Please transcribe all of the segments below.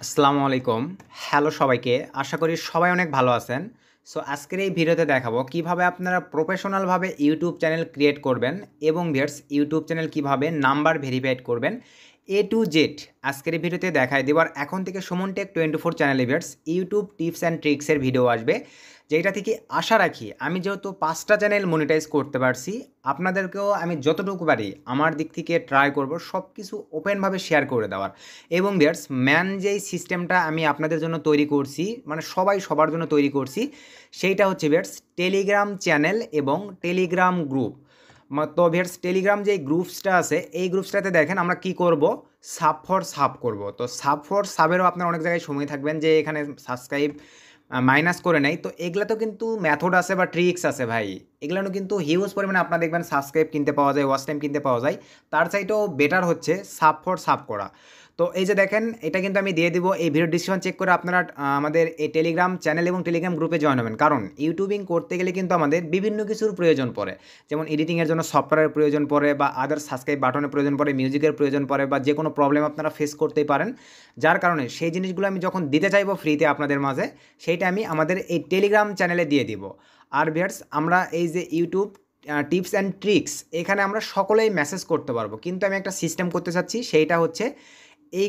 আসসালামু আলাইকুম। হ্যালো সবাইকে। আশা করি সবাই অনেক ভালো আছেন। সো আজকের এই ভিডিওতে দেখাবো কিভাবে আপনারা প্রফেশনালভাবে ইউটিউব চ্যানেল ক্রিয়েট করবেন এবং ভিউয়ার্স ইউটিউব চ্যানেল কিভাবে নাম্বার ভেরিফাইড করবেন। এ টু জেড আজকের এই ভিডিওতে দেখাই দেব। আর এখন থেকে সুমন টেক 24 চ্যানেলে ভিউয়ার্স ইউটিউব টিপস অ্যান্ড ট্রিক্সের ভিডিও আসবে। যেটা থেকে আশা রাখি আমি যেহেতু 5টা চ্যানেল মনিটাইজ করতে পারছি, আপনাদেরকেও আমি যতটুকু পারি আমার দিক থেকে ট্রাই করব সব কিছু ওপেনভাবে শেয়ার করে দেওয়ার। এবং ভিউয়ার্স যেই সিস্টেমটা আমি আপনাদের জন্য তৈরি করছি, মানে সবাই সবার জন্য তৈরি করছি, সেইটা হচ্ছে ভিউয়ার্স টেলিগ্রাম চ্যানেল এবং টেলিগ্রাম গ্রুপ। তো ভিউয়ার্স টেলিগ্রাম যে গ্রুপসটা আছে এই গ্রুপসটাতে দেখেন আমরা কি করব, সাব ফর সাব করব। তো সাব ফর সাবেরও আপনার অনেক জায়গায় সময় থাকবেন যে এখানে সাবস্ক্রাইব মাইনাস করে নেই। তো এগুলাতেও কিন্তু মেথড আছে বা ট্রিক্স আছে ভাই। এগুলো কিন্তু হিউজ পরিমাণে আপনার দেখবেন সাবস্ক্রাইব কিনতে পাওয়া যায়, ওয়াচ টাইম কিনতে পাওয়া যায়। তার চাইতেও বেটার হচ্ছে সাব ফর সাব করা। তো এই যে দেখেন এটা কিন্তু আমি দিয়ে দিব, এই ভিডিও ডিসক্রিপশন চেক করে আপনারা আমাদের এই টেলিগ্রাম চ্যানেল এবং টেলিগ্রাম গ্রুপে জয়েন হবেন। কারণ ইউটিউবিং করতে গেলে কিন্তু আমাদের বিভিন্ন কিছুর প্রয়োজন পড়ে, যেমন এডিটিংয়ের জন্য সফটওয়্যারের প্রয়োজন পড়ে, বা আদার সাবস্ক্রাইব বাটনের প্রয়োজন পড়ে, মিউজিকের প্রয়োজন পড়ে, বা যে কোনো প্রবলেম আপনারা ফেস করতেই পারেন। যার কারণে সেই জিনিসগুলো আমি যখন দিতে চাইবো ফ্রিতে আপনাদের মাঝে, সেইটা আমি আমাদের এই টেলিগ্রাম চ্যানেলে দিয়ে দিব। আর ভিউয়ার্স আমরা এই যে ইউটিউব টিপস অ্যান্ড ট্রিক্স এখানে আমরা সকলেই মেসেজ করতে পারবো, কিন্তু আমি একটা সিস্টেম করতে চাচ্ছি। সেইটা হচ্ছে এই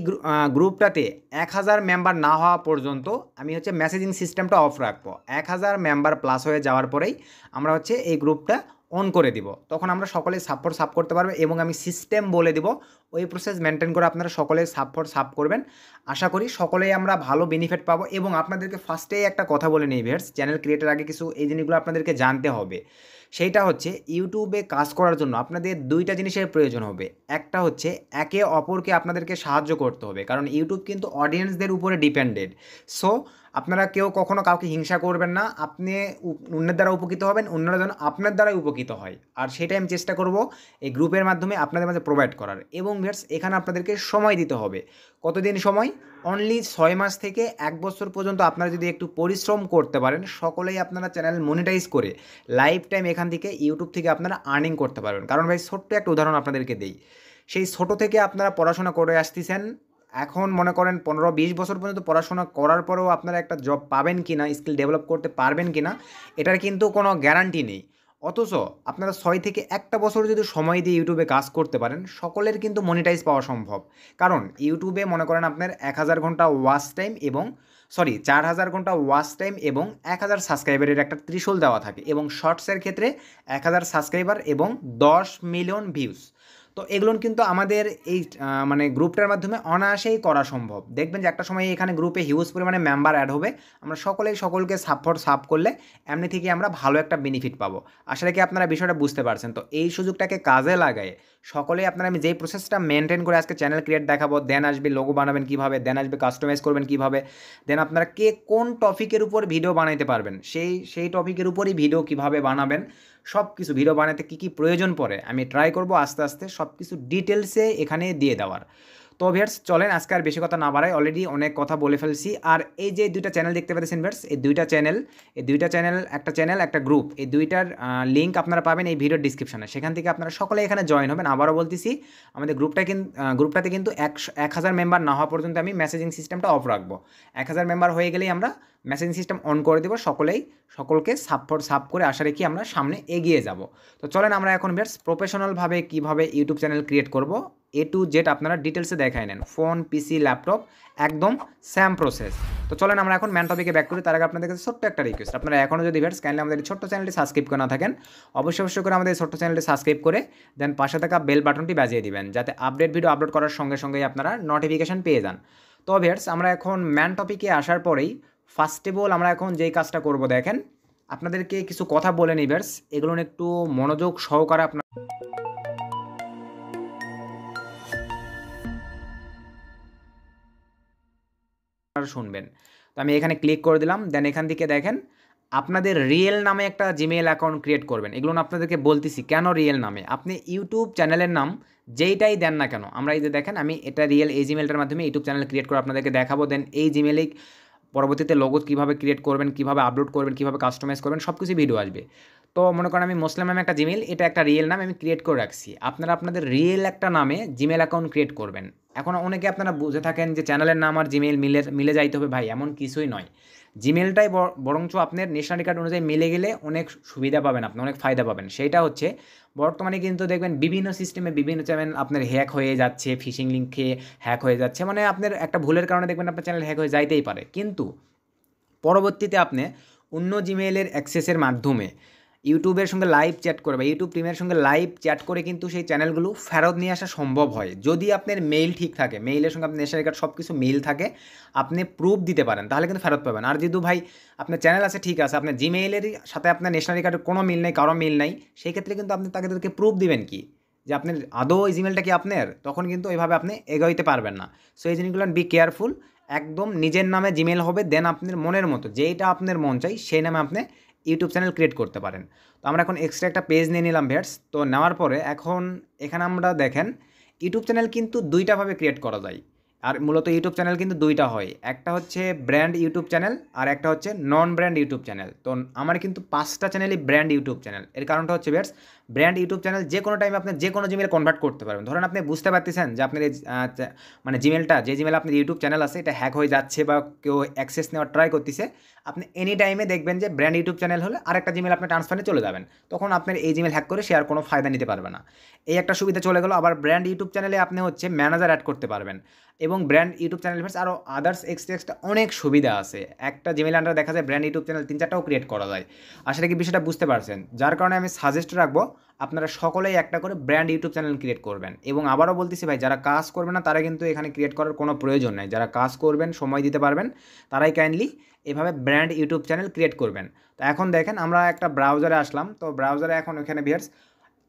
গ্রুপটাতে 1000 মেম্বার না হওয়া পর্যন্ত আমি হচ্ছে মেসেজিং সিস্টেমটা অফ রাখবো। 1000 মেম্বার প্লাস হয়ে যাওয়ার পরেই আমরা হচ্ছে এই গ্রুপটা অন করে দিব। তখন আমরা সকলে সাব করতে পারবে এবং আমি সিস্টেম বলে দিব, ওই প্রসেস মেনটেন করে আপনারা সকলে সাব করবেন। আশা করি সকলেই আমরা ভালো বেনিফিট পাবো। এবং আপনাদেরকে ফার্স্টেই একটা কথা বলে নিই ভিউয়ার্স, চ্যানেল ক্রিয়েটের আগে কিছু এই জিনিসগুলো আপনাদেরকে জানতে হবে। সেইটা হচ্ছে ইউটিউবে কাজ করার জন্য আপনাদের দুইটা জিনিসের প্রয়োজন হবে। একটা হচ্ছে একে অপরকে আপনাদেরকে সাহায্য করতে হবে, কারণ ইউটিউব কিন্তু অডিয়েন্সদের উপরে ডিপেন্ডেড। সো আপনারা কেউ কখনো কাউকে হিংসা করবেন না। আপনি অন্যের দ্বারা উপকৃত হবেন, অন্যরা যেন আপনার দ্বারাই উপকৃত হয়। আর সেটাই আমি চেষ্টা করব এই গ্রুপের মাধ্যমে আপনাদের মাঝে প্রোভাইড করার। এবং ভিউয়ার্স এখানে আপনাদেরকে সময় দিতে হবে। কতদিন সময়? অনলি 6 মাস থেকে 1 বছর পর্যন্ত আপনারা যদি একটু পরিশ্রম করতে পারেন, সকলেই আপনারা চ্যানেল মনিটাইজ করে লাইফ টাইম এখান থেকে ইউটিউব থেকে আপনারা আর্নিং করতে পারবেন। কারণ ভাই ছোট্ট একটা উদাহরণ আপনাদেরকে দেই, সেই ছোটো থেকে আপনারা পড়াশোনা করে আসতেছেন, এখন মনে করেন 15-20 বছর পর্যন্ত পড়াশোনা করার পরেও আপনারা একটা জব পাবেন কি না, স্কিল ডেভেলপ করতে পারবেন কি না, এটার কিন্তু কোনো গ্যারান্টি নেই। অথচ আপনারা 6 থেকে 1টা বছর যদি সময় দিয়ে ইউটিউবে কাজ করতে পারেন, সকলের কিন্তু মনিটাইজ পাওয়া সম্ভব। কারণ ইউটিউবে মনে করেন আপনার 1000 ঘন্টা ওয়াচ টাইম এবং 4000 ঘন্টা ওয়াচ টাইম এবং 1000 সাবস্ক্রাইবারের একটা ত্রিশূল দেওয়া থাকে। এবং শর্টসের ক্ষেত্রে 1000 সাবস্ক্রাইবার এবং 10 মিলিয়ন ভিউজ। তো এগুলো কিন্তু আমাদের এই মানে গ্রুপটার মাধ্যমে অনায়াসেই করা সম্ভব। দেখবেন যে একটা সময় এখানে গ্রুপে হিউজ পরিমাণে মেম্বার অ্যাড হবে। আমরা সকলেই সকলকে সাব করলে এমনি থেকে আমরা ভালো একটা বেনিফিট পাবো। আসলে কি আপনারা বিষয়টা বুঝতে পারছেন? তো এই সুযোগটাকে কাজে লাগায় সকলেই আপনারা, আমি যেই প্রসেসটা মেনটেন করে আজকে চ্যানেল ক্রিয়েট দেখাবো, দেন আসবে লোগো বানাবেন কীভাবে, দেন আসবে কাস্টমাইজ করবেন কীভাবে, দেন আপনারা কে কোন টপিকের উপর ভিডিও বানাইতে পারবেন, সেই টপিকের উপরই ভিডিও কীভাবে বানাবেন, সব কিছু ভিডিও বানাতে কী কী প্রয়োজন পড়ে আমি ট্রাই করব আস্তে আস্তে সব কিছু ডিটেলসে এখানে দিয়ে দেওয়ার। তো ভিউয়ার্স চলেন আজকে আর বেশি কথা না বাড়াই, অলরেডি অনেক কথা বলে ফেলছি। আর এই যে দুইটা চ্যানেল দেখতে পাচ্ছেন ভিউয়ার্স, এই দুইটা চ্যানেল একটা গ্রুপ, এই দুইটার লিঙ্ক আপনারা পাবেন এই ভিডিওর ডিসক্রিপশনে। সেখান থেকে আপনারা সকলে এখানে জয়েন হবেন। আবারও বলতেছি, আমাদের গ্রুপটাতে কিন্তু 1000 মেম্বার না হওয়া পর্যন্ত আমি মেসেজিং সিস্টেমটা অফ রাখবো। 1000 মেম্বার হয়ে গেলেই আমরা মেসেজিং সিস্টেম অন করে দেবো। সকলকে সাব করে আশা রেখে আমরা সামনে এগিয়ে যাব। তো চলেন আমরা এখন ভিউয়ার্স প্রফেশনালভাবে কীভাবে ইউটিউব চ্যানেল ক্রিয়েট করব এ টু জেড আপনারা ডিটেলসে দেখাই নেন। ফোন, পিসি, ল্যাপটপ একদম সেম প্রসেস। তো চলেন আমরা এখন ম্যান টপিকে ব্যাক করি। তার আগে আপনাদের কাছে ছোট্ট একটা রিকোয়েস্ট, আপনারা এখনও যদি ভিউয়ার্স কাইন্ডলি আমাদের ছোট্ট চ্যানেলটি সাবস্ক্রাইব করে না থাকেন, অবশ্যই করে আমাদের ছোট্ট চ্যানেলটি সাবস্ক্রাইব করে দেন পাশে থাকা বেল বাটনটি বাজিয়ে দিবেন, যাতে আপডেট ভিডিও আপলোড করার সঙ্গে সঙ্গেই আপনারা নোটিফিকেশন পেয়ে যান। তো ভিউয়ার্স আমরা এখন ম্যান টপিকে আসার পরেই ফার্স্ট অফ অল আমরা এখন যেই কাজটা করব, দেখেন আপনাদেরকে কিছু কথা বলে নিই ভিউয়ার্স, এগুলো একটু মনোযোগ সহকারে আপনারা শুনবেন। তো আমি এখানে ক্লিক করে দিলাম। দেন এখান থেকে দেখেন আপনাদের রিয়েল নামে একটা জিমেইল অ্যাকাউন্ট ক্রিয়েট করবেন। এগুলো আপনাদেরকে বলতেছি কেন রিয়েল নামে। আপনি ইউটিউব চ্যানেলের নাম যেইটাই দেন না কেন, আমরা এই যে দেখেন আমি এটা রিয়েল এই জিমেইলটার মাধ্যমে ইউটিউব চ্যানেল ক্রিয়েট করে আপনাদেরকে দেখাবো। দেন এই জিমেইলেই পরবর্তীতে লোগো কীভাবে ক্রিয়েট করবেন, কীভাবে আপলোড করবেন, কীভাবে কাস্টমাইজ করবেন, সব কিছু ভিডিও আসবে। তো মনে করেন আমি মুসলিম নামে একটা জিমেইল, এটা একটা রিয়েল নাম আমি ক্রিয়েট করে রাখছি। আপনারা আপনাদের রিয়েল একটা নামে জিমেইল অ্যাকাউন্ট ক্রিয়েট করবেন। এখন অনেকে আপনারা বুঝে থাকেন যে চ্যানেলের নাম আর জিমেইল মিলে যাইতে হবে, ভাই এমন কিছুই নয়। জিমেইলটাই বরঞ্চ আপনার ন্যাশনাল কার্ড অনুযায়ী মিলে গেলে অনেক সুবিধা পাবেন, আপনি অনেক ফায়দা পাবেন। সেইটা হচ্ছে বর্তমানে কিন্তু দেখবেন বিভিন্ন সিস্টেমে বিভিন্ন চ্যানেল আপনার হ্যাক হয়ে যাচ্ছে, ফিশিং লিঙ্ক খেয়ে হ্যাক হয়ে যাচ্ছে, মানে আপনার একটা ভুলের কারণে দেখবেন আপনার চ্যানেল হ্যাক হয়ে যাইতেই পারে। কিন্তু পরবর্তীতে আপনি অন্য জিমেইলের অ্যাক্সেসের মাধ্যমে ইউটিউবের সঙ্গে লাইভ চ্যাট করে বা ইউটিউব প্রিমিয়ার সঙ্গে লাইভ চ্যাট করে কিন্তু সেই চ্যানেলগুলো ফেরত নিয়ে আসা সম্ভব হয়, যদি আপনার মেইল ঠিক থাকে, মেইলের সঙ্গে আপনার ন্যাশনাল কার্ড সব কিছু মিল থাকে, আপনি প্রুফ দিতে পারেন, তাহলে কিন্তু ফেরত পাবেন। আর যেহেতু ভাই আপনার চ্যানেল আছে ঠিক আছে, আপনার জিমেইলের সাথে আপনার ন্যাশনাল কার্ডের কোনো মিল নেই, কারো মিল নাই, সেই ক্ষেত্রে কিন্তু আপনি তাদেরকে প্রুফ দিবেন কি যে আপনার আদৌ ওই জিমেলটা কি আপনার, তখন কিন্তু ওইভাবে আপনি এগোইতে পারবেন না। সো এই জিনিসগুলো বি কেয়ারফুল। একদম নিজের নামে জিমেল হবে, দেন আপনার মনের মতো যেইটা আপনার মন চাই সেই নামে আপনি ইউটিউব চ্যানেল ক্রিয়েট করতে পারেন। তো আমরা এখন এক্সট্রা একটা পেজ নিয়ে নিলাম ভিউয়ার্স। তো নেওয়ার পরে এখন এখানে আমরা দেখেন ইউটিউব চ্যানেল কিন্তু দুইটাভাবে ক্রিয়েট করা যায়। আর মূলত ইউটিউব চ্যানেল কিন্তু দুইটা হয়, একটা হচ্ছে ব্র্যান্ড ইউটিউব চ্যানেল আর একটা হচ্ছে নন ব্র্যান্ড ইউটিউব চ্যানেল। তো আমার কিন্তু 5টা চ্যানেলই ব্র্যান্ড ইউটিউব চ্যানেল। এর কারণটা হচ্ছে ভিউয়ার্স, ব্র্যান্ড ইউটিউব চ্যানেল যে কোনো টাইমে আপনি যে কোনো জিমেল কনভার্ট করতে পারবেন। ধরেন আপনি বুঝতে পারতেছেন যে আপনার এই মানে জিমেলটা, যে জিমেল আপনার ইউটিউব চ্যানেল আছে এটা হ্যাক হয়ে যাচ্ছে বা কেউ অ্যাক্সেস নেওয়ার ট্রাই করতেছে, আপনি এনি টাইমে দেখবেন যে ব্র্যান্ড ইউটিউব চ্যানেল হলে আরেকটা জিমেল আপনি ট্রান্সফারে চলে যাবেন, তখন আপনার এই জিমেল হ্যাক করে সে আর কোনো ফায়দা নিতে পারবে না। এই একটা সুবিধা চলে গেল। আবার ব্র্যান্ড ইউটিউব চ্যানেলে আপনি হচ্ছে ম্যানেজার অ্যাড করতে পারবেন, এবং ব্র্যান্ড ইউটিউব চ্যানেল আরও আদার্স এক্সট্রা অনেক সুবিধা আছে। একটা জিমেল আন্ডার দেখা যায় ব্র্যান্ড ইউটিউব চ্যানেল 3-4টাও ক্রিয়েট করা যায়। আসলে কি বিষয়টা বুঝতে পারছেন? যার কারণে আমি সাজেস্ট রাখবো আপনারা সকলেই একটা করে ব্র্যান্ড ইউটিউব চ্যানেল ক্রিয়েট করবেন। এবং আবারও বলতেছি ভাই, যারা কাজ করবে না তারা কিন্তু এখানে ক্রিয়েট করার কোনো প্রয়োজন নেই। যারা কাজ করবেন, সময় দিতে পারবেন, তারাই কাইন্ডলি এভাবে ব্র্যান্ড ইউটিউব চ্যানেল ক্রিয়েট করবেন। তো এখন দেখেন আমরা একটা ব্রাউজারে আসলাম। তো ব্রাউজারে এখন ওখানে ভিউয়ার্স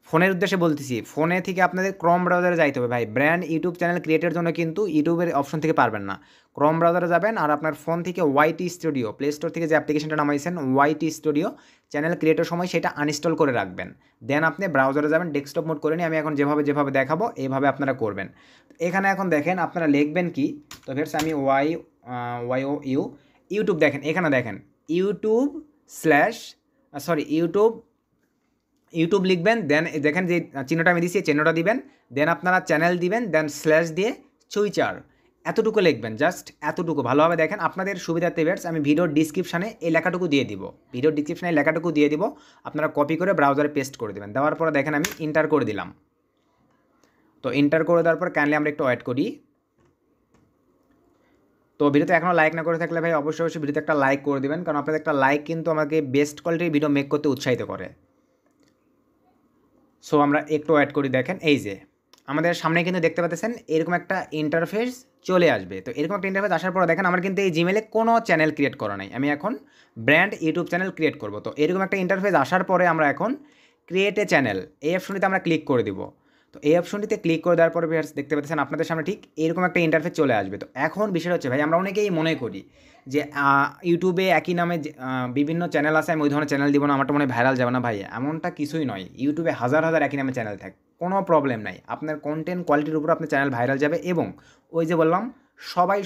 ফোনের উদ্দেশ্যে বলতেছি, ফোনে থেকে আপনাদের ক্রোম ব্রাউজারে যাইতে হবে ভাই। ব্র্যান্ড ইউটিউব চ্যানেল ক্রিয়েটের জন্য কিন্তু ইউটিউবের অপশন থেকে পারবেন না, ক্রোম ব্রাউজারে যাবেন আর আপনার ফোন থেকে ওয়াইটি স্টুডিও, প্লে স্টোর থেকে যে অ্যাপ্লিকেশনটা নামাইছেন ওয়াইটি স্টুডিও, চ্যানেল ক্রিয়েটের সময় সেটা আনইনস্টল করে রাখবেন। দেন আপনি ব্রাউজারে যাবেন, ডেস্কটপ মোড করে নিয়ে আমি এখন যেভাবে দেখাবো এইভাবে আপনারা করবেন। এখানে এখন দেখেন আপনারা লিখবেন কি, তো ভিউয়ার্স আমি ইউটিউব দেখেন, এখানে দেখেন ইউটিউব লিখবেন, দেন দেখেন যে চিহ্নটা আমি দিচ্ছি চিহ্নটা দিবেন, দেন আপনারা চ্যানেল দিবেন, দেন স্ল্যাশ দিয়ে চুইচার এতটুকু লিখবেন, জাস্ট এতটুকু। ভালোভাবে দেখেন আপনাদের সুবিধার্থে ভিউয়ার্স আমি ভিডিওর ডিসক্রিপশানে এই লেখাটুকু দিয়ে দিব, আপনারা কপি করে ব্রাউজারে পেস্ট করে দেবেন। দেওয়ার পরে দেখেন আমি ইন্টার করে দিলাম। তো ইন্টার করে দেওয়ার পর কাইন্ডলি আমরা একটু ওয়েট করি। তো ভিডিওতে এখনও লাইক না করে থাকলে ভাই অবশ্যই ভিডিওতে একটা লাইক করে দেবেন, কারণ আপনাদের একটা লাইক কিন্তু আমাকে বেস্ট কোয়ালিটির ভিডিও মেক করতে উৎসাহিত করে। সো আমরা একটু ওয়েট করি। দেখেন এই যে আমাদের সামনে কিন্তু দেখতে পাচ্ছেন এরকম একটা ইন্টারফেস চলে আসবে। তো এরকম একটা ইন্টারফেস আসার পর দেখেন আমার কিন্তু এই জিমেলে কোনো চ্যানেল ক্রিয়েট করা নাই, আমি এখন ব্র্যান্ড ইউটিউব চ্যানেল ক্রিয়েট করব। তো এরকম একটা ইন্টারফেস আসার পরে আমরা এখন ক্রিয়েট এ চ্যানেল এই অপশনটিতে আমরা ক্লিক করে দিব। তো এই অপশনটিতে ক্লিক করে দেওয়ার পরে দেখতে পাচ্ছেন আপনাদের সামনে ঠিক এরকম একটা ইন্টারফেস চলে আসবে। তো এখন বিষয় হচ্ছে ভাই, আমরা অনেকেই মনে করি যে ইউটিউবে একই নামে বিভিন্ন চ্যানেল আছে, আমি ওই ধরনের চ্যানেল দিব না, আমারটা মনে ভাইরাল যাবে না। ভাই এমনটা কিছুই নয়, ইউটিউবে হাজার একই নামে চ্যানেল থাকে, কোনো প্রবলেম নাই। আপনার কন্টেন্ট কোয়ালিটির উপর আপনার চ্যানেল ভাইরাল যাবে, এবং ওই যে বললাম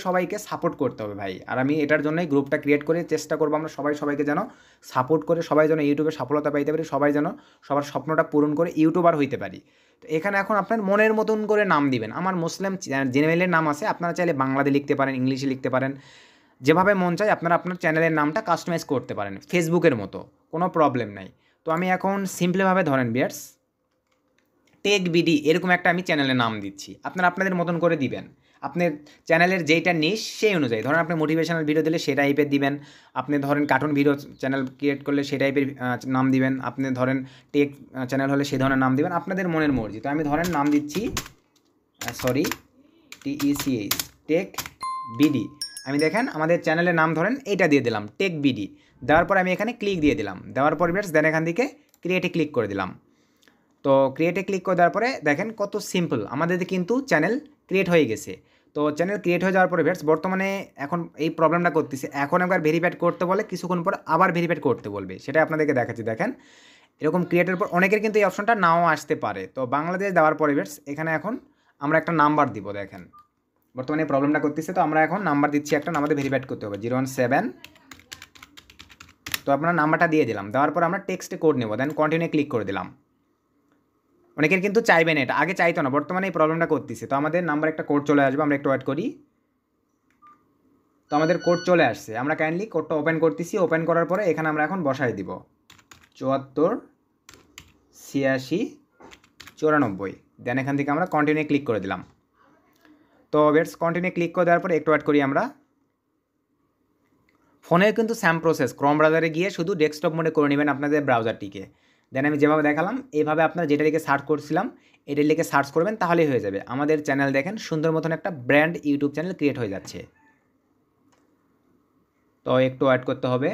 সবাইকে সাপোর্ট করতে হবে ভাই। আর আমি এটার জন্যই গ্রুপটা ক্রিয়েট করে চেষ্টা করবো আমরা সবাইকে যেন সাপোর্ট করে, সবাই যেন ইউটিউবে সফলতা পাইতে পারি, সবাই যেন সবার স্বপ্নটা পূরণ করে ইউটিউবার হইতে পারি। তো এখানে এখন আপনার মনের মতন করে নাম দিবেন। আমার মুসলিম জিমেইলের নাম আছে, আপনারা চাইলে বাংলাতে লিখতে পারেন, ইংলিশে লিখতে পারেন, যেভাবে মন চায় আপনারা আপনার চ্যানেলের নামটা কাস্টমাইজ করতে পারেন ফেসবুকের মতো, কোনো প্রবলেম নাই। তো আমি এখন সিম্পলিভাবে ধরেন ভিউয়ার্স টেক বিডি এরকম একটা আমি চ্যানেলের নাম দিচ্ছি, আপনারা আপনাদের মতন করে দিবেন। আপনার চ্যানেলের যেইটা নিশ সেই অনুযায়ী, ধরেন আপনি মোটিভেশনাল ভিডিও দিলে সেই টাইপের দিবেন, আপনি ধরেন কার্টুন ভিডিও চ্যানেল ক্রিয়েট করলে সেই টাইপের নাম দিবেন, আপনি ধরেন টেক চ্যানেল হলে সেই ধরনের নাম দিবেন, আপনাদের মনের মর্জি। তো আমি ধরেন নাম দিচ্ছি TECH টেক বিডি। আমি দেখেন আমাদের চ্যানেলের নাম ধরেন এইটা দিয়ে দিলাম টেক বিডি। দেওয়ার পর আমি এখানে ক্লিক দিয়ে দিলাম, দেওয়ার পর ভিউয়ার্স দেন এখান থেকে ক্রিয়েটে ক্লিক করে দিলাম। তো ক্রিয়েটে ক্লিক করে দেওয়ার পরে দেখেন কত সিম্পল আমাদের কিন্তু চ্যানেল ক্রিয়েট হয়ে গেছে। তো চ্যানেল ক্রিয়েট হয়ে যাওয়ার পরে ভিউয়ার্স বর্তমানে এখন এই প্রবলেমটা করতেছে, এখন একবার ভেরিফাইড করতে বলে, কিছুক্ষণ পর আবার ভেরিফাইড করতে বলবে, সেটা আপনাদেরকে দেখাচ্ছি। দেখেন এরকম ক্রিয়েটের পর অনেকের কিন্তু এই অপশনটা নাও আসতে পারে। তো বাংলাদেশ দেওয়ার পরে ভিউয়ার্স এখানে এখন আমরা একটা নাম্বার দিব। দেখেন বর্তমানে এই প্রবলেমটা করতেছে, তো আমরা এখন নাম্বার দিচ্ছি একটা, আমাদের ভেরিফাইড করতে হবে 017 তো আপনার নাম্বারটা দিয়ে দিলাম, দেওয়ার পর আমরা টেক্সটে কোড নেব, দেন কন্টিনিউ ক্লিক করে দিলাম। অনেকের কিন্তু চাইবেন, এটা আগে চাইতো না, বর্তমানে এই প্রবলেমটা করতেছে। তো আমাদের নাম্বার একটা কোড চলে আসবে, আমরা একটু ওয়েট করি। তো আমাদের কোড চলে আসছে, আমরা কাইন্ডলি কোডটা ওপেন করতেছি। ওপেন করার পরে এখানে আমরা এখন বসাই দিব 74 86 94, দেন এখান থেকে আমরা কন্টিনিউ ক্লিক করে দিলাম। তো বেটস কন্টিনিউ ক্লিক করে দেওয়ার পরে একটু ওয়েট করি আমরা। ফোনের কিন্তু সেম প্রসেস, ক্রোম ব্রাউজারে গিয়ে শুধু ডেস্কটপ মোডে করে নেবেন আপনাদের ব্রাউজারটিকে। দেন আমি যেভাবে দেখালাম এইভাবে আপনারা যেটা লিখে সার্চ করছিলাম এটা লিখে সার্চ করবেন, তাহলেই হয়ে যাবে। আমাদের চ্যানেল দেখেন সুন্দর মতন একটা ব্র্যান্ড ইউটিউব চ্যানেল ক্রিয়েট হয়ে যাচ্ছে। তো একটু ওয়েট করতে হবে।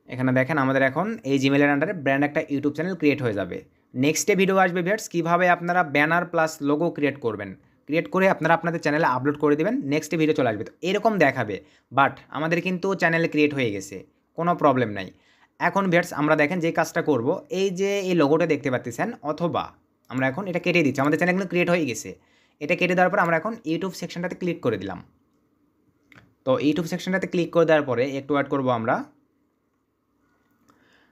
এখানে দেখেন আমাদের এখন এই জিমেলের আন্ডারে ব্র্যান্ড একটা ইউটিউব চ্যানেল ক্রিয়েট হয়ে যাবে। নেক্সটে ভিডিও আসবে ভিউয়ার্স, কীভাবে আপনারা ব্যানার প্লাস লোগো ক্রিয়েট করবেন, ক্রিয়েট করে আপনারা আপনাদের চ্যানেলে আপলোড করে দেবেন, নেক্সটে ভিডিও চলে আসবে। তো এরকম দেখাবে, বাট আমাদের কিন্তু চ্যানেল ক্রিয়েট হয়ে গেছে, কোনো প্রবলেম নাই। এখন ভিউয়ার্স আমরা দেখেন যে কাজটা করব, এই যে এই লোগোটা দেখতে পাচ্ছেন, অথবা আমরা এখন এটা কেটে দিচ্ছি, আমাদের চ্যানেল কিন্তু ক্রিয়েট হয়ে গেছে। এটা কেটে দেওয়ার পর আমরা এখন ইউটিউব সেকশনটাতে ক্লিক করে দিলাম। তো ইউটিউব সেকশনটাতে ক্লিক করে দেওয়ার পরে একটু ওয়েট করবো আমরা।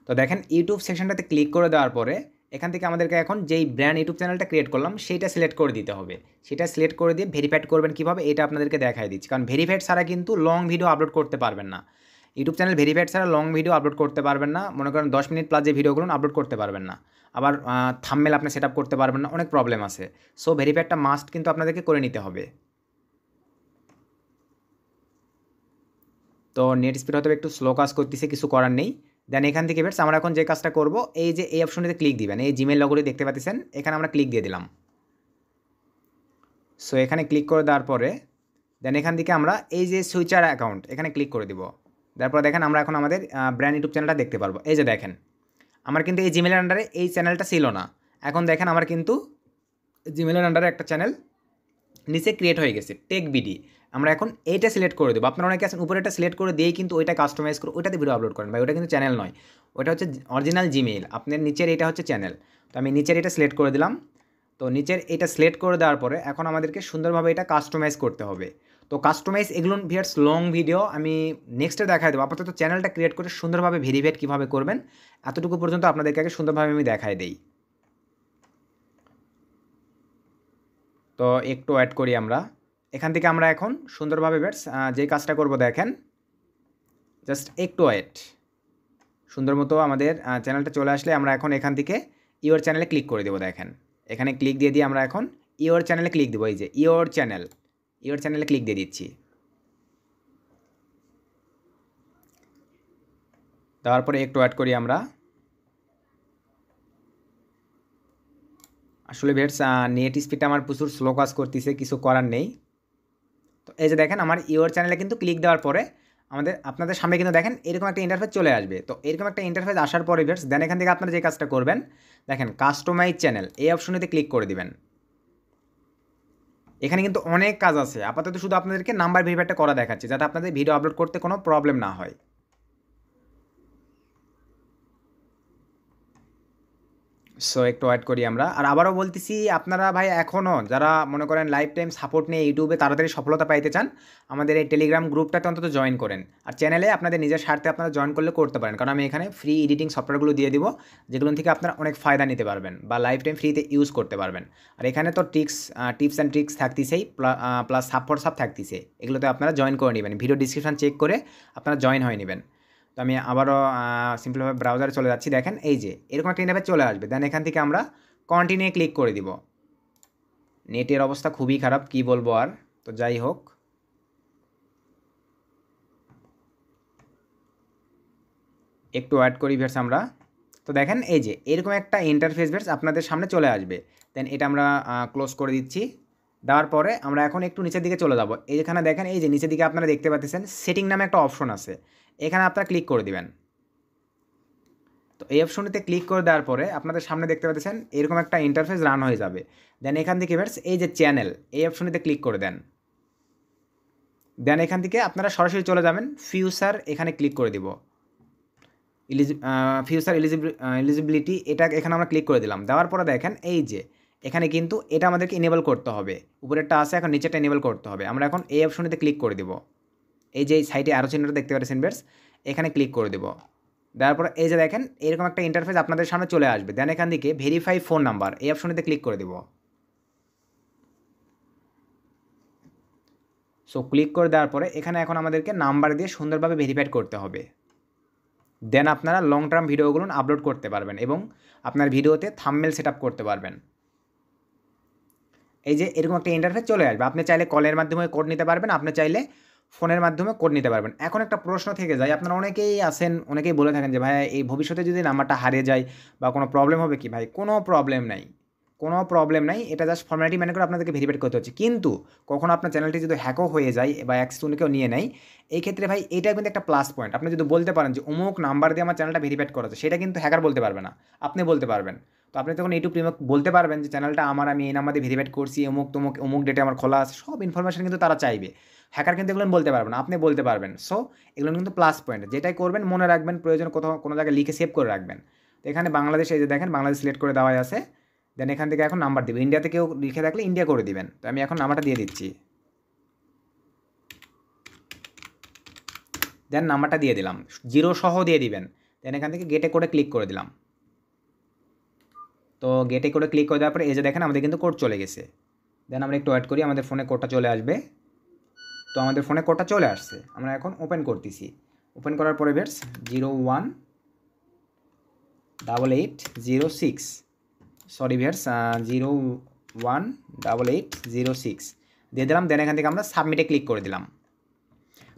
তো দেখেন ইউটিউব সেকশনটাতে ক্লিক করে দেওয়ার পরে এখান থেকে আমাদেরকে এখন যেই ব্র্যান্ড ইউটিউব চ্যানেলটা ক্রিয়েট করলাম সেইটা সিলেক্ট করে দিতে হবে। সেটা সিলেক্ট করে দিয়ে ভেরিফাইড করবেন কীভাবে, এটা আপনাদেরকে দেখাই দিচ্ছি। কারণ ভেরিফাইড ছাড়া কিন্তু লং ভিডিও আপলোড করতে পারবেন না। ইউটিউব চ্যানেল ভেরিফাইড ছাড়া লং ভিডিও আপলোড করতে পারবেন না। মনে করেন 10 মিনিট প্লাস যে ভিডিওগুলো আপলোড করতে পারবেন না। আবার থাম্বনেল আপনি সেট আপ করতে পারবেন না, অনেক প্রবলেম আছে। সো ভেরিফাইডটা মাস্ট কিন্তু আপনাদেরকে করে নিতে হবে। তো নেট স্পিড হয়তো একটু স্লো কাজ করতেছে, কিছু করার নেই। দেন এখান থেকে বেটস আমরা এখন যে কাজটা করব, এই যে এই অপশনটিতে ক্লিক দিবেন, এই জিমেল লগোটি দেখতে পাচ্ছেন, এখানে আমরা ক্লিক দিয়ে দিলাম। সো এখানে ক্লিক করে দেওয়ার পরে দেন এখান থেকে আমরা এই যে সুইচার অ্যাকাউন্ট এখানে ক্লিক করে দিব। তারপর দেখেন আমরা এখন আমাদের ব্র্যান্ড ইউটিউব চ্যানেলটা দেখতে পারবো। এই যে দেখেন আমার কিন্তু এই জিমেলের আন্ডারে এই চ্যানেলটা ছিল না, এখন দেখেন আমার কিন্তু জিমেলের আন্ডারে একটা চ্যানেল নিচে ক্রিয়েট হয়ে গেছে, টেক বিডি। আমরা এখন এইটা সিলেক্ট করে দেবো। আপনারা অনেকে আছেন উপরে এটা সিলেক্ট করে দিয়েই কিন্তু ওইটা কাস্টমাইজ করে ওইটাতে ভিডিও আপলোড করেন, ভাই ওটা কিন্তু চ্যানেল নয়, ওটা হচ্ছে অরিজিনাল জিমেইল। আপনার নিচের এটা হচ্ছে চ্যানেল। তো আমি নিচের এটা সিলেক্ট করে দিলাম। তো নিচের এটা সিলেক্ট করে দেওয়ার পরে এখন আমাদেরকে সুন্দরভাবে এটা কাস্টমাইজ করতে হবে। তো কাস্টমাইজ এগুলো ভিউয়ার্স লং ভিডিও আমি নেক্সটে দেখাই দেবো। আপাতত চ্যানেলটা ক্রিয়েট করে সুন্দরভাবে ভেরিফাইড কীভাবে করবেন এতটুকু পর্যন্ত আপনাদেরকে আগে সুন্দরভাবে আমি দেখাই দিই। তো একটু অ্যাড করি আমরা। এখান থেকে আমরা এখন সুন্দরভাবে বেটস যে কাজটা করব দেখেন, জাস্ট একটু ওয়েট। সুন্দর মতো আমাদের চ্যানেলটা চলে আসলে আমরা এখন এখান থেকে ইওর চ্যানেলে ক্লিক করে দেবো। দেখেন এখানে ক্লিক দিয়ে আমরা এখন ইওর চ্যানেলে ক্লিক দেবো। এই যে ইওর চ্যানেলে ক্লিক দিয়ে দিচ্ছি। দেওয়ার পরে একটু অ্যাড করি আমরা। আসলে বেটস নেট স্পিডটা আমার প্রচুর স্লো কাজ করতেছে, কিছু করার নেই। তো এই যে দেখেন আমার ইওর চ্যানেলে কিন্তু ক্লিক দেওয়ার পরে আপনাদের সামনে কিন্তু দেখেন এরকম একটা ইন্টারফেস চলে আসবে। তো এরকম একটা ইন্টারফেস আসার পরে ভিউয়ার্স দেন এখান থেকে আপনারা যে কাজটা করবেন দেখেন কাস্টমাইজ চ্যানেল এই অপশনেতে ক্লিক করে দিবেন। এখানে কিন্তু অনেক কাজ আছে, আপাতত শুধু আপনাদেরকে নাম্বার ভেরিফাইডটা করা দেখাচ্ছে যাতে আপনাদের ভিডিও আপলোড করতে কোনো প্রবলেম না হয়। সো একটু ওয়েট করি আমরা। আর আবারও বলতেছি আপনারা ভাই এখনও যারা মনে করেন লাইফ টাইম সাপোর্ট নিয়ে ইউটিউবে তাড়াতাড়ি সফলতা পাইতে চান আমাদের এই টেলিগ্রাম গ্রুপটাতে অন্তত জয়েন করেন। আর চ্যানেলে আপনাদের নিজের স্বার্থে আপনারা জয়েন করলে করতে পারেন, কারণ আমি এখানে ফ্রি এডিটিং সফটওয়্যারগুলো দিয়ে দিব যেগুলো থেকে আপনারা অনেক ফায়দা নিতে পারবেন বা লাইফ টাইম ফ্রিতে ইউজ করতে পারবেন। আর এখানে তো টিপস অ্যান্ড ট্রিক্স থাকতেছেই, প্লাস সাব থাকতেছে, এগুলোতে আপনারা জয়েন করে নেবেন। ভিডিও ডিসক্রিপশন চেক করে আপনারা জয়েন হয়ে নেবেন। তো আমি আবারও সিম্পলভাবে ব্রাউজারে চলে যাচ্ছি। দেখেন এই যে এরকম একটা ইন্টারফেস চলে আসবে। দেন এখান থেকে আমরা কন্টিনিউ ক্লিক করে দিব। নেটের অবস্থা খুবই খারাপ, কি বলবো আর। তো যাই হোক, একটু অ্যাড করি ভিউয়ার্স আমরা। তো দেখেন এই যে এরকম একটা ইন্টারফেস ভিউয়ার্স আপনাদের সামনে চলে আসবে। দেন এটা আমরা ক্লোজ করে দিচ্ছি। দেওয়ার পরে আমরা এখন একটু নিচের দিকে চলে যাব। এইখানে দেখেন এই যে নিচের দিকে আপনারা দেখতে পাচ্ছেন সেটিং নামে একটা অপশন আছে, এখানে আপনারা ক্লিক করে দিবেন। তো এই অপশনটিতে ক্লিক করে দেওয়ার পরে আপনাদের সামনে দেখতে পাচ্ছেন এরকম একটা ইন্টারফেস রান হয়ে যাবে। দেন এখান থেকে ভিউয়ার্স এই যে চ্যানেল এই অপশনটিতে ক্লিক করে দেন। দেন এখান থেকে আপনারা সরাসরি চলে যাবেন ফিউচার, এখানে ক্লিক করে দিব। ফিউচার এলিজিবিলিটি এটা এখানে আমরা ক্লিক করে দিলাম। দেওয়ার পরে দেখেন এই যে এখানে কিন্তু এটা আমাদেরকে ইনেবল করতে হবে, উপরেরটা আছে এখন নিচেরটা ইনেবল করতে হবে। আমরা এখন এই অপশনটিতে ক্লিক করে দেব। এই যে সাইটে আরও চিহ্নটা দেখতে পাচ্ছেন ভিউয়ার্স, এখানে ক্লিক করে দেবো। দেওয়ার পর এই যে দেখেন এরকম একটা ইন্টারফেস আপনাদের সামনে চলে আসবে। দেন এখান থেকে ভেরিফাই ফোন নাম্বার এই অপশনটিতে ক্লিক করে দেবো। সো ক্লিক করে দেওয়ার পরে এখানে এখন আমাদেরকে নাম্বার দিয়ে সুন্দরভাবে ভেরিফাইড করতে হবে। দেন আপনারা লং টার্ম ভিডিওগুলো আপলোড করতে পারবেন এবং আপনার ভিডিওতে থাম্বনেল সেট আপ করতে পারবেন। এই যে এরকম একটা ইন্টারফেস চলে আসবে। আপনি চাইলে কলের মাধ্যমে কোড নিতে পারবেন, আপনি চাইলে ফোনের মাধ্যমে কোড নিতে পারবেন। এখন একটা প্রশ্ন থেকে যায়, আপনারা অনেকেই আছেন, অনেকেই বলে থাকেন যে ভাই এই ভবিষ্যতে যদি নাম্বারটা হারিয়ে যায় বা কোনো প্রবলেম হবে কি? ভাই কোনো প্রবলেম নাই, কোনো প্রবলেম নাই। এটা জাস্ট ফর্মালিটি মেনে করে আপনাদেরকে ভেরিফাইড করতে হচ্ছে। কিন্তু কখনো আপনার চ্যানেলটি যদি হ্যাকও হয়ে যায় বা অ্যাক্সেস অন্য কেউ নিয়ে নেয়, এই ক্ষেত্রে ভাই এটা কিন্তু একটা প্লাস পয়েন্ট। আপনি যদি বলতে পারেন যে অমুক নাম্বার দিয়ে আমার চ্যানেলটা ভেরিফাইড করা আছে, সেটা কিন্তু হ্যাকার বলতে পারবে না, আপনি বলতে পারবেন। তো আপনি তখন ইউটিউব প্রিমিয়াম বলতে পারবেন যে চ্যানেলটা আমার, আমি এই নাম্বার দিয়ে ভেরিফাইড করছি, অমুক তমুক অমুক ডেটে আমার খোলা আছে, সব ইনফরমেশন কিন্তু তারা চাইবে। হ্যাকার কিন্তু এগুলো বলতে পারবে না, আপনি বলতে পারবেন। সো এগুলো কিন্তু প্লাস পয়েন্ট। যেটাই করবেন মনে রাখবেন, প্রয়োজন কোথাও কোনো জায়গায় লিখে সেভ করে রাখবেন। তো এখানে বাংলাদেশ, এই যে দেখেন বাংলাদেশ সিলেক্ট করে দেওয়া আছে। দেন এখান থেকে এখন নাম্বার দেবে। ইন্ডিয়াতে কেউ লিখে থাকলে ইন্ডিয়া করে দিবেন। তো আমি এখন নাম্বারটা দিয়ে দিচ্ছি। দেন নাম্বারটা দিয়ে দিলাম, 0 সহ দিয়ে দিবেন। দেন এখান থেকে গেটে করে ক্লিক করে দিলাম। তো গেটে করে ক্লিক করে দেওয়ার পরে এই যে দেখেন আমাদের কিন্তু কোড চলে গেছে। দেন আমরা একটু ওয়েট করি, আমাদের ফোনে কোডটা চলে আসবে। তো আমাদের ফোনে কোডটা চলে আসছে, আমরা এখন ওপেন করতেছি। ওপেন করার পরে ভিউয়ার্স 018806, সরি ভিউয়ার্স 018806 দিয়ে দিলাম। দেন এখান থেকে আমরা সাবমিটে ক্লিক করে দিলাম।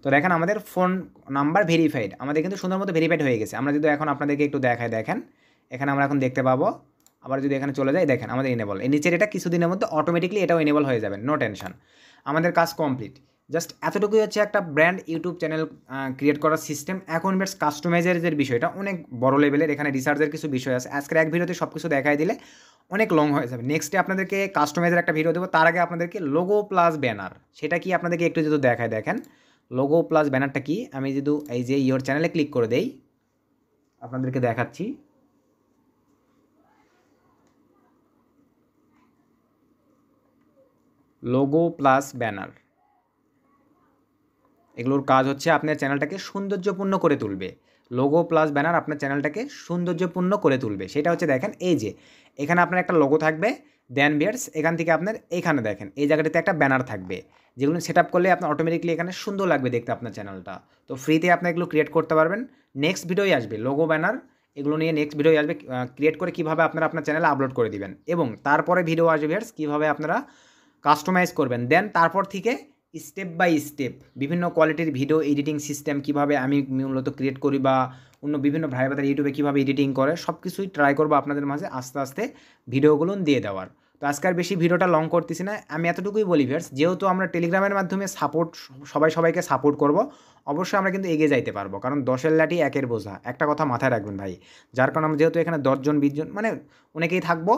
তো দেখেন আমাদের ফোন নাম্বার ভেরিফাইড, আমাদের কিন্তু সুন্দর মতো ভেরিফাইড হয়ে গেছে। আমরা যদি এখন আপনাদেরকে একটু দেখাই, দেখেন এখানে আমরা এখন দেখতে পাবো। আবার যদি এখানে চলে যাই, দেখেন আমাদের এনেবল, এই নিচের এটা কিছুদিনের মধ্যে অটোমেটিকলি এটাও এনেবল হয়ে যাবে, নো টেনশন। আমাদের কাজ কমপ্লিট। জাস্ট এতটুকুই হচ্ছে একটা ব্র্যান্ড ইউটিউব চ্যানেল ক্রিয়েট করার সিস্টেম। এখন বেশ কাস্টমাইজের বিষয়টা অনেক বড় লেভেলের, এখানে রিসার্চের কিছু বিষয় আছে। আজকের এক ভিডিওতে সব কিছু দেখাই দিলে অনেক লং হয়ে যাবে। নেক্সটে আপনাদেরকে কাস্টমাইজের একটা ভিডিও দেবো, তার আগে আপনাদেরকে লোগো প্লাস ব্যানার, সেটা কি আপনাদেরকে একটু যদি দেখায়, দেখেন লোগো প্লাস ব্যানারটা কি। আমি যদি এই যে ইয়োর চ্যানেলে ক্লিক করে দেই, আপনাদেরকে দেখাচ্ছি। লোগো প্লাস ব্যানার, এগুলোর কাজ হচ্ছে আপনার চ্যানেলটাকে সৌন্দর্যপূর্ণ করে তুলবে। লোগো প্লাস ব্যানার আপনার চ্যানেলটাকে সৌন্দর্যপূর্ণ করে তুলবে। সেটা হচ্ছে দেখেন এই যে এখানে আপনার একটা লোগো থাকবে। দেন ভিউয়ার্স এখান থেকে আপনার এইখানে দেখেন এই জায়গাটাতে একটা ব্যানার থাকবে, যেগুলো সেট আপ করলে আপনার অটোমেটিকলি এখানে সুন্দর লাগবে দেখতে আপনার চ্যানেলটা। তো ফ্রিতে আপনি এগুলো ক্রিয়েট করতে পারবেন। নেক্সট ভিডিওই আসবে লোগো ব্যানার, এগুলো নিয়ে নেক্সট ভিডিও আসবে, ক্রিয়েট করে কীভাবে আপনারা আপনার চ্যানেলে আপলোড করে দিবেন। এবং তারপরে ভিডিও আসবে ভিউয়ার্স কীভাবে আপনারা কাস্টমাইজ করবেন। দেন তারপর থেকে স্টেপ বাই স্টেপ বিভিন্ন কোয়ালিটির ভিডিও এডিটিং সিস্টেম কীভাবে আমি মূলত ক্রিয়েট করি, বা অন্য বিভিন্ন ভাই বাদার ইউটিউবে কীভাবে এডিটিং করে, সব কিছুই ট্রাই করবো আপনাদের মাঝে আস্তে আস্তে ভিডিওগুলো দিয়ে দেওয়ার। তো আজকে আর বেশি ভিডিওটা লং করতেছি না, আমি এতটুকুই বলি ভিউয়ার্স, যেহেতু আমরা টেলিগ্রামের মাধ্যমে সাপোর্ট সবাইকে সাপোর্ট করব, অবশ্যই আমরা কিন্তু এগিয়ে যাইতে পারবো। কারণ 10-এর লাঠি 1-এর বোঝা, একটা কথা মাথায় রাখবেন ভাই। যার কারণে আমরা যেহেতু এখানে 10 জন 20 জন মানে অনেকেই থাকবো,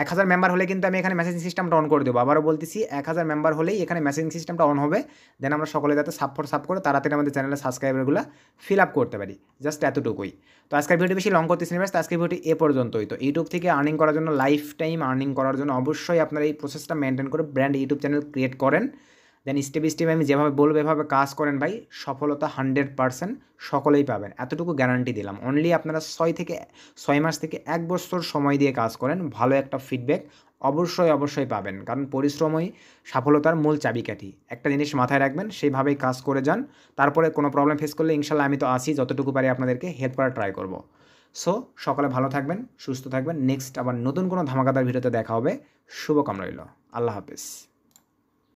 1000 মেম্বার হলে কিন্তু আমি এখানে মেসেজিং সিস্টেমটা অন করে দেবো। আবারও বলতেছি 1000 মেম্বার হলেই এখানে মেসেজিং সিস্টেমটা অন হবে। দেন আমরা সকলে যাতে সাপ করে তাড়াতাড়ি আমাদের চ্যানেলের সাবস্ক্রাইবারগুলো ফিল আপ করতে পারি, জাস্ট এতটুকুই। তো আজকের ভিডিও বেশি লং করতেছি না, তো আজকের ভিডিওটি এ পর্যন্তই। তো ইউটিউব থেকে আর্নিং করার জন্য, লাইফ টাইম আর্নিং করার জন্য অবশ্যই আপনারা এই প্রসেসটা মেনটেন করে ব্র্যান্ড ইউটিউব চ্যানেল ক্রিয়েট করেন। দেন স্টেপ স্টেপ আমি যেভাবে বলবো এভাবে কাজ করেন ভাই, সফলতা 100% সকলেই পাবেন, এতটুকু গ্যারান্টি দিলাম। অনলি আপনারা 6 মাস থেকে 1 বছর সময় দিয়ে কাজ করেন, ভালো একটা ফিডব্যাক অবশ্যই পাবেন। কারণ পরিশ্রমই সফলতার মূল চাবিকাঠি। একটা জিনিস মাথায় রাখবেন, সেইভাবেই কাজ করে যান। তারপরে কোনো প্রবলেম ফেস করলে ইনশাল্লাহ আমি তো আসি, যতটুকু পারি আপনাদেরকে হেল্প করার ট্রাই করব। সো সকলে ভালো থাকবেন, সুস্থ থাকবেন। নেক্সট আবার নতুন কোনো ধামাকাদার ভিডিওতে দেখা হবে। শুভকামনা রইল। আল্লাহ হাফেজ।